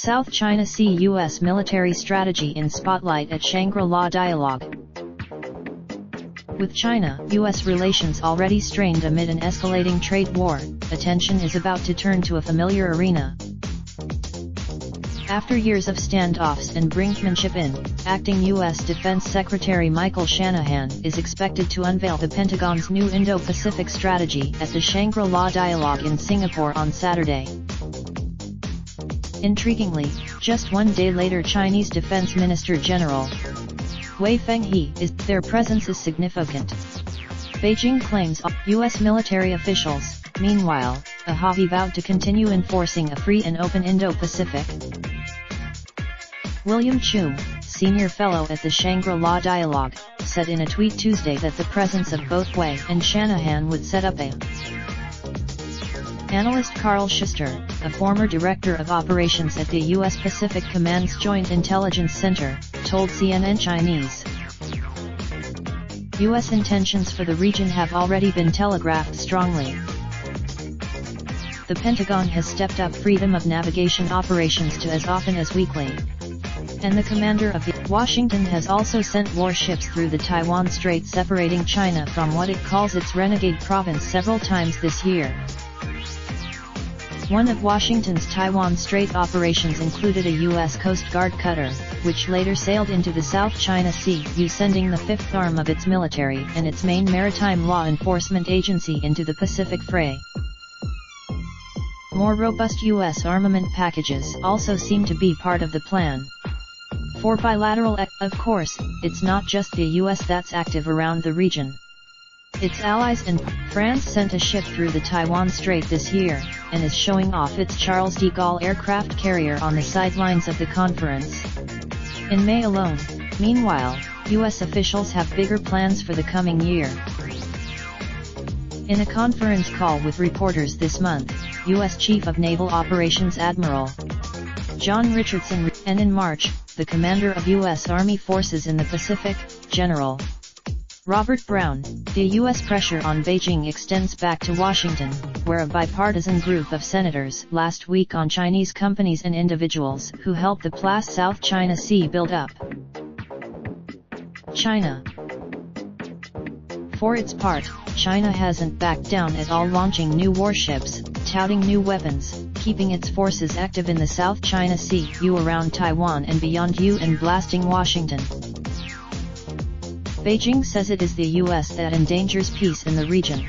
South China Sea U.S. military strategy in spotlight at Shangri La Dialogue. With China, U.S. relations already strained amid an escalating trade war, attention is about to turn to a familiar arena. After years of standoffs and brinkmanship acting U.S. Defense Secretary Michael Shanahan is expected to unveil the Pentagon's new Indo-Pacific strategy at the Shangri La Dialogue in Singapore on Saturday. Intriguingly, just one day later Chinese Defense Minister General Wei Fenghe their presence is significant. Beijing claims U.S. military officials. Meanwhile, he vowed to continue enforcing a free and open Indo-Pacific. William Chum, senior fellow at the Shangri La Dialogue, said in a tweet Tuesday that the presence of both Wei and Shanahan would set up a Analyst Carl Schuster, a former director of operations at the U.S. Pacific Command's Joint Intelligence Center, told CNN Chinese. U.S. intentions for the region have already been telegraphed strongly. The Pentagon has stepped up freedom of navigation operations to as often as weekly. And the commander of Washington has also sent warships through the Taiwan Strait separating China from what it calls its renegade province several times this year. One of Washington's Taiwan Strait operations included a U.S. Coast Guard cutter, which later sailed into the South China Sea, sending the fifth arm of its military and its main maritime law enforcement agency into the Pacific fray. More robust U.S. armament packages also seem to be part of the plan. For bilateral, of course, it's not just the U.S. that's active around the region. Its allies and France sent a ship through the Taiwan Strait this year, and is showing off its Charles de Gaulle aircraft carrier on the sidelines of the conference. In May alone, meanwhile, U.S. officials have bigger plans for the coming year. In a conference call with reporters this month, U.S. Chief of Naval Operations Admiral John Richardson, and in March, the commander of U.S. Army Forces in the Pacific, General Robert Brown, the U.S. pressure on Beijing extends back to Washington, where a bipartisan group of senators last week on Chinese companies and individuals who helped the South China Sea build up. China. For its part, China hasn't backed down at all, launching new warships, touting new weapons, keeping its forces active in the South China Sea, around Taiwan and beyond, and blasting Washington. Beijing says it is the U.S. that endangers peace in the region.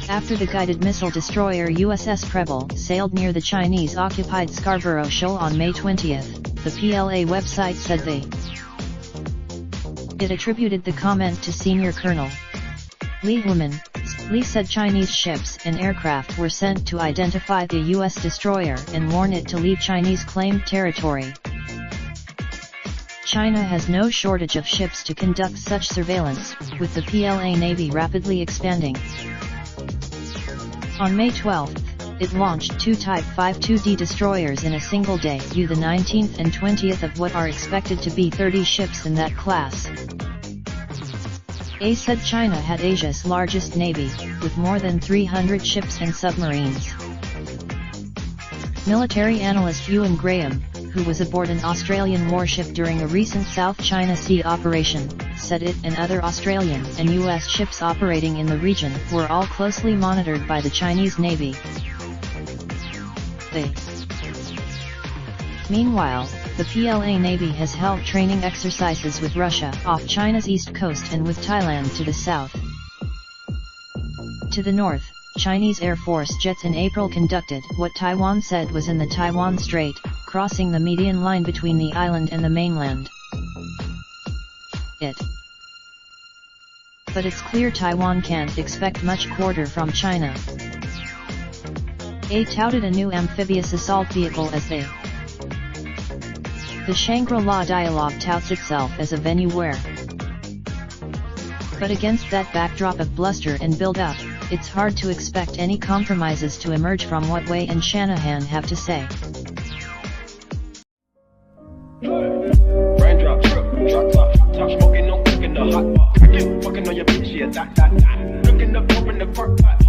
After the guided missile destroyer USS Preble sailed near the Chinese-occupied Scarborough Shoal on May 20, the PLA website said it attributed the comment to Senior Colonel Li Huimin. Li said Chinese ships and aircraft were sent to identify the U.S. destroyer and warn it to leave Chinese-claimed territory. China has no shortage of ships to conduct such surveillance, with the PLA Navy rapidly expanding. On May 12, it launched two Type 52D destroyers in a single day, the 19th and 20th of what are expected to be 30 ships in that class. A said China had Asia's largest navy, with more than 300 ships and submarines. Military analyst Ewan Graham, who was aboard an Australian warship during a recent South China Sea operation, said it and other Australian and U.S. ships operating in the region were all closely monitored by the Chinese Navy. Meanwhile, the PLA Navy has held training exercises with Russia off China's east coast and with Thailand to the south. To the north, Chinese Air Force jets in April conducted what Taiwan said was in the Taiwan Strait, crossing the median line between the island and the mainland. But it's clear Taiwan can't expect much quarter from China. A touted a new amphibious assault vehicle as the Shangri La Dialogue touts itself as a venue where. But against that backdrop of bluster and build-up, it's hard to expect any compromises to emerge from what Wei and Shanahan have to say. Raindrop, drip, drop top, top She a dot, dot, dot. Looking up, open the park pot.